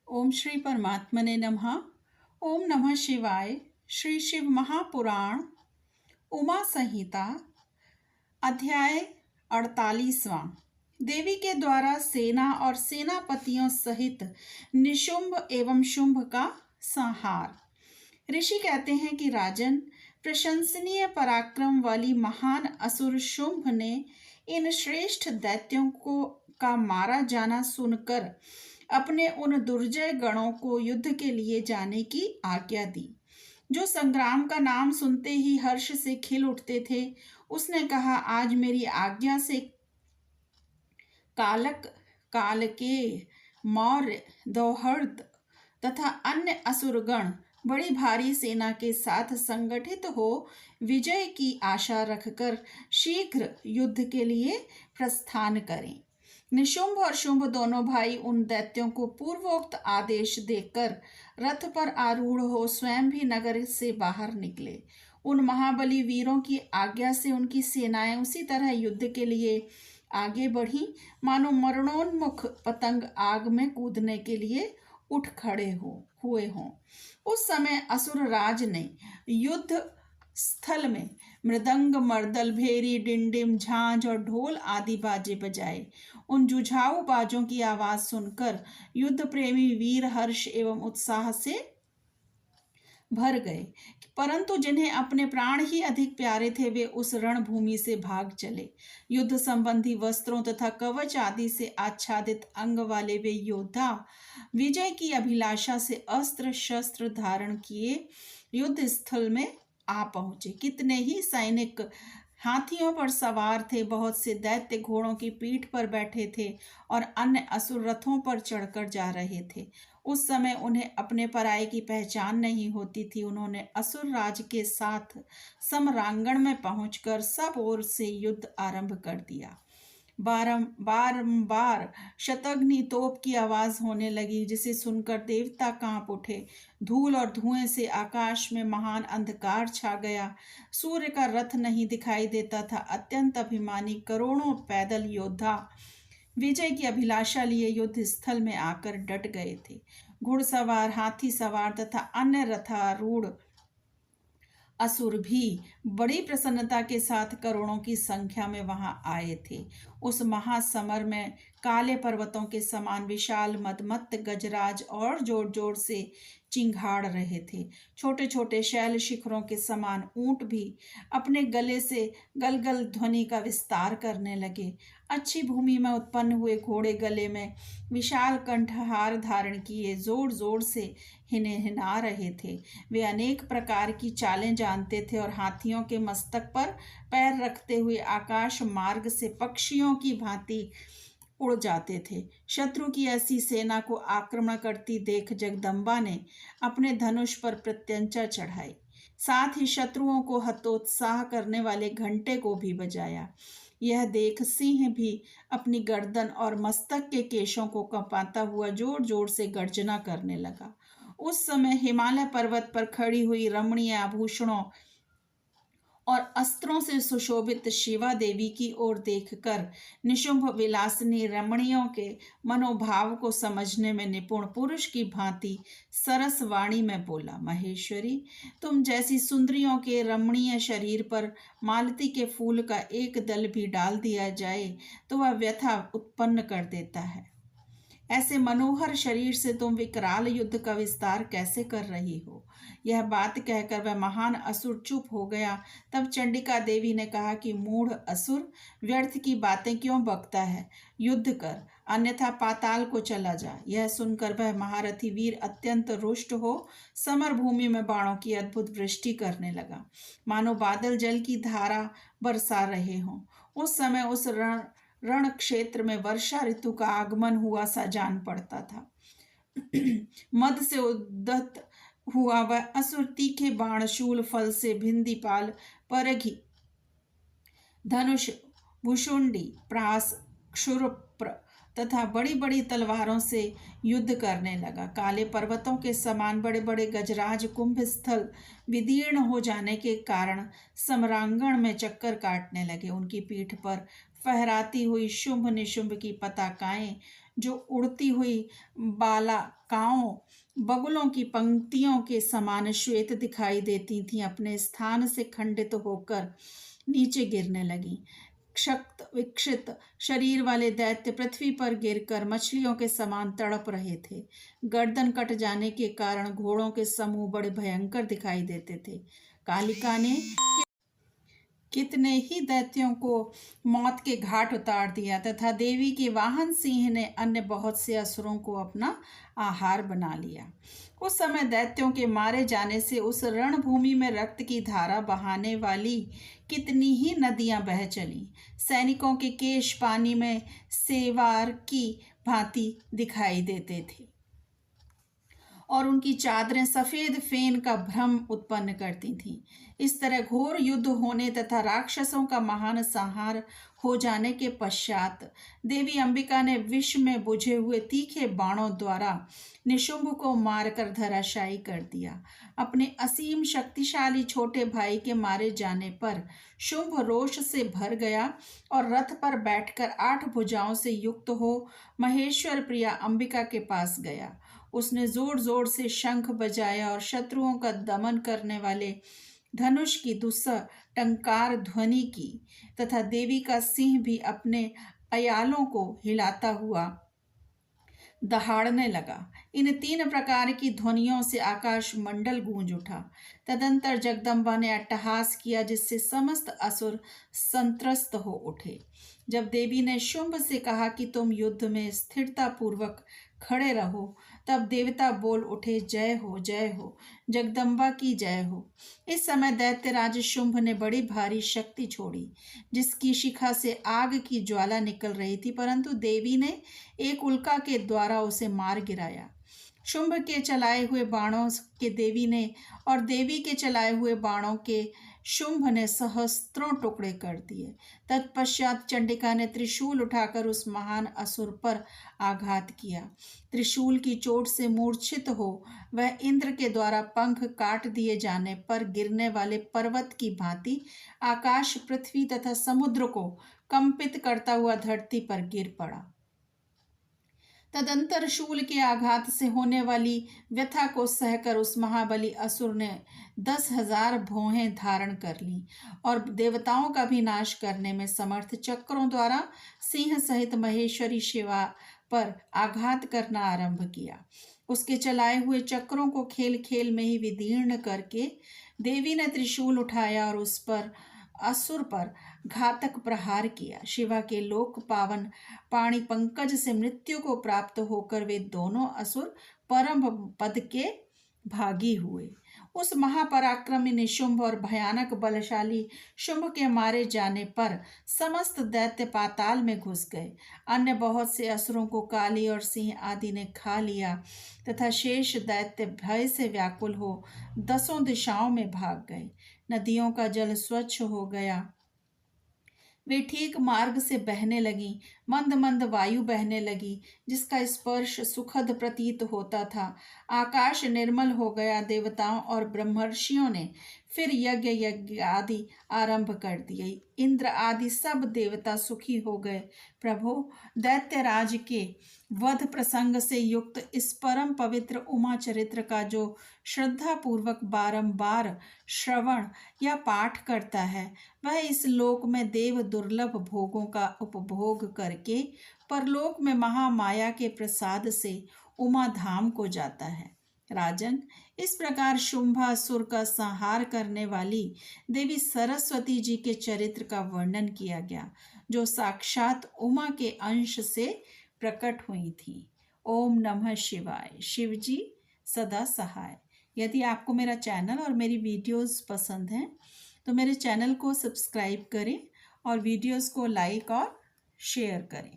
ओम श्री परमात्मने नमः। ओम नमः शिवाय। श्री शिव महापुराण उमा संहिता अध्याय 48वां। देवी के द्वारा सेना और सेनापतियों सहित निशुंभ एवं शुंभ का संहार। ऋषि कहते हैं कि राजन, प्रशंसनीय पराक्रम वाली महान असुर शुंभ ने इन श्रेष्ठ दैत्यों को का मारा जाना सुनकर अपने उन दुर्जय गणों को युद्ध के लिए जाने की आज्ञा दी। जो संग्राम का नाम सुनते ही हर्ष से खिल उठते थे, उसने कहा, आज मेरी आज्ञा से कालक, कालके, मौर्य, दौहर्द तथा अन्य असुरगण बड़ी भारी सेना के साथ संगठित हो विजय की आशा रखकर शीघ्र युद्ध के लिए प्रस्थान करें। निशुंभ और शुंभ दोनों भाई उन दैत्यों को पूर्वोक्त आदेश देकर रथ पर आरूढ़ हो स्वयं भी नगर से बाहर निकले। उन महाबली वीरों की आज्ञा से उनकी सेनाएं उसी तरह युद्ध के लिए आगे बढ़ी मानो मरणोन्मुख पतंग आग में कूदने के लिए उठ खड़े हुए हों। उस समय असुर राज ने युद्ध स्थल में मृदंग, मर्दल, भेरी, डिंडिम, झांझ और ढोल आदि बाजे बजाए। उन जुझाऊ बाजों की आवाज सुनकर युद्ध प्रेमी वीर हर्ष एवं उत्साह से भर गए, परंतु जिन्हें अपने प्राण ही अधिक प्यारे थे वे उस रणभूमि से भाग चले। युद्ध संबंधी वस्त्रों तथा कवच आदि से आच्छादित अंग वाले वे योद्धा विजय की अभिलाषा से अस्त्र शस्त्र धारण किए युद्ध स्थल में आ पहुंचे। कितने ही सैनिक हाथियों पर सवार थे, बहुत से दैत्य घोड़ों की पीठ पर बैठे थे और अन्य असुर रथों पर चढ़कर जा रहे थे। उस समय उन्हें अपने पराये की पहचान नहीं होती थी। उन्होंने असुर राज के साथ समरांगण में पहुंचकर सब ओर से युद्ध आरंभ कर दिया। बारंबार शतघ्नि तोप की आवाज होने लगी, जिसे सुनकर देवता कांप उठे। धूल और धुएं से आकाश में महान अंधकार छा गया। सूर्य का रथ नहीं दिखाई देता था। अत्यंत अभिमानी करोड़ों पैदल योद्धा विजय की अभिलाषा लिए युद्ध स्थल में आकर डट गए थे। घुड़सवार, हाथी सवार तथा अन्य रथारूढ़ असुर भी बड़ी प्रसन्नता के साथ करोड़ों की संख्या में वहां आए थे। उस महासमर में काले पर्वतों के समान विशाल मदमत्त गजराज और जोर जोर से चिंघाड़ रहे थे। छोटे छोटे शैल शिखरों के समान ऊंट भी अपने गले से गलगल ध्वनि का विस्तार करने लगे। अच्छी भूमि में उत्पन्न हुए घोड़े गले में विशाल कंठहार धारण किए जोर जोर से हिनहिना रहे थे। वे अनेक प्रकार की चालें जानते थे और हाथियों के मस्तक पर पैर रखते हुए आकाश मार्ग से पक्षियों की भांति उड़ जाते थे। शत्रु की ऐसी सेना को आक्रमण करती देख जगदम्बा ने अपने धनुष पर प्रत्यंचा चढ़ाई। साथ ही शत्रुओं को हतोत्साह करने वाले घंटे को भी बजाया। यह देख सिंह भी अपनी गर्दन और मस्तक के केशों को कंपाता हुआ जोर जोर से गर्जना करने लगा। उस समय हिमालय पर्वत पर खड़ी हुई रमणीय आभूषणों और अस्त्रों से सुशोभित शिवा देवी की ओर देखकर निशुंभ विलासिनी रमणियों के मनोभाव को समझने में निपुण पुरुष की भांति सरस वाणी में बोला, महेश्वरी, तुम जैसी सुंदरियों के रमणीय शरीर पर मालती के फूल का एक दल भी डाल दिया जाए तो वह व्यथा उत्पन्न कर देता है। ऐसे मनोहर शरीर से तुम विकराल युद्ध का विस्तार कैसे कर रही हो? यह बात कहकर वह महान असुर चुप हो गया। तब चंडिका देवी ने कहा कि मूढ़ असुर, व्यर्थ की बातें क्यों बकता है? युद्ध कर, अन्यथा पाताल को चला जा। यह सुनकर वह महारथी वीर अत्यंत रुष्ट हो समर भूमि में बाणों की अद्भुत वृष्टि करने लगा, मानो बादल जल की धारा बरसा रहे हों। उस समय उस रण क्षेत्र में वर्षा ऋतु का आगमन हुआ सा जान पड़ता था। मद से उद्दत हुआ वह असुर तीखे बाण, शूल, फल से भिंदीपाल, परघी, धनुष, भुषुंडी, प्रास, क्षुरप्र तथा बड़ी बड़ी तलवारों से युद्ध करने लगा। काले पर्वतों के समान बड़े बड़े गजराज कुंभ स्थल विदीर्ण हो जाने के कारण सम्रांगण में चक्कर काटने लगे। उनकी पीठ पर फहराती हुई शुंभ निशुंभ की पताकाएं जो उड़ती हुई बालाकाओं बगुलों की पंक्तियों के समान श्वेत दिखाई देती थीं, अपने स्थान से खंडित होकर नीचे गिरने लगी। क्षक्त विक्षित शरीर वाले दैत्य पृथ्वी पर गिरकर मछलियों के समान तड़प रहे थे। गर्दन कट जाने के कारण घोड़ों के समूह बड़े भयंकर दिखाई देते थे। कालिका ने कितने ही दैत्यों को मौत के घाट उतार दिया तथा देवी के वाहन सिंह ने अन्य बहुत से असुरों को अपना आहार बना लिया। उस समय दैत्यों के मारे जाने से उस रणभूमि में रक्त की धारा बहाने वाली कितनी ही नदियां बह चली। सैनिकों के केश पानी में सेवार की भांति दिखाई देते थे और उनकी चादरें सफेद फेन का भ्रम उत्पन्न करती थीं। इस तरह घोर युद्ध होने तथा राक्षसों का महान संहार हो जाने के पश्चात देवी अंबिका ने विष में बुझे हुए तीखे बाणों द्वारा निशुंभ को मारकर धराशायी कर दिया। अपने असीम शक्तिशाली छोटे भाई के मारे जाने पर शुंभ रोष से भर गया और रथ पर बैठकर 8 भुजाओं से युक्त हो महेश्वर प्रिया अंबिका के पास गया। उसने जोर जोर से शंख बजाया और शत्रुओं का दमन करने वाले धनुष की दुस्सह टंकार ध्वनि की तथा देवी का सिंह भी अपने अयालों को हिलाता हुआ दहाड़ने लगा। इन 3 प्रकार की ध्वनियों से आकाश मंडल गूंज उठा। तदंतर जगदम्बा ने अट्टहास किया जिससे समस्त असुर संत्रस्त हो उठे। जब देवी ने शुंभ से कहा कि तुम युद्ध में स्थिरता पूर्वक खड़े रहो, तब देवता बोल उठे, जय हो जगदम्बा की जय हो। इस समय दैत्यराज शुंभ ने बड़ी भारी शक्ति छोड़ी जिसकी शिखा से आग की ज्वाला निकल रही थी, परंतु देवी ने एक उल्का के द्वारा उसे मार गिराया। शुंभ के चलाए हुए बाणों के देवी ने और देवी के चलाए हुए बाणों के शुंभ ने सहस्त्रों टुकड़े कर दिए। तत्पश्चात चंडिका ने त्रिशूल उठाकर उस महान असुर पर आघात किया। त्रिशूल की चोट से मूर्छित हो वह इंद्र के द्वारा पंख काट दिए जाने पर गिरने वाले पर्वत की भांति आकाश, पृथ्वी तथा समुद्र को कंपित करता हुआ धरती पर गिर पड़ा। तदंतर शूल के आघात से होने वाली व्यथा को सहकर उस महाबली असुर ने 10,000 भौहें धारण कर ली और देवताओं का भी नाश करने में समर्थ चक्रों द्वारा सिंह सहित महेश्वरी शिवा पर आघात करना आरंभ किया। उसके चलाए हुए चक्रों को खेल खेल में ही विदीर्ण करके देवी ने त्रिशूल उठाया और उस पर असुर पर घातक प्रहार किया। शिवा के लोक पावन पाणी पंकज से मृत्यु को प्राप्त होकर वे दोनों असुर परम पद के भागी हुए। उस महापराक्रमी निशुंभ और भयानक बलशाली शुंभ के मारे जाने पर समस्त दैत्य पाताल में घुस गए। अन्य बहुत से असुरों को काली और सिंह आदि ने खा लिया तथा शेष दैत्य भय से व्याकुल हो 10 दिशाओं में भाग गए। नदियों का जल स्वच्छ हो गया, वे ठीक मार्ग से बहने लगीं। मंद मंद वायु बहने लगी जिसका स्पर्श सुखद प्रतीत होता था। आकाश निर्मल हो गया। देवताओं और ब्रह्मर्षियों ने फिर यज्ञ आदि आरंभ कर दिए। इंद्र आदि सब देवता सुखी हो गए। प्रभो, दैत्यराज के वध प्रसंग से युक्त इस परम पवित्र उमा चरित्र का जो श्रद्धा पूर्वक बारंबार श्रवण या पाठ करता है, वह इस लोक में देव दुर्लभ भोगों का उपभोग करके परलोक में महामाया के प्रसाद से उमा धाम को जाता है। राजन, इस प्रकार शुंभासुर का संहार करने वाली देवी सरस्वती जी के चरित्र का वर्णन किया गया, जो साक्षात उमा के अंश से प्रकट हुई थी। ओम नमः शिवाय। शिव जी सदा सहाय। यदि आपको मेरा चैनल और मेरी वीडियोस पसंद हैं तो मेरे चैनल को सब्सक्राइब करें और वीडियोस को लाइक और शेयर करें।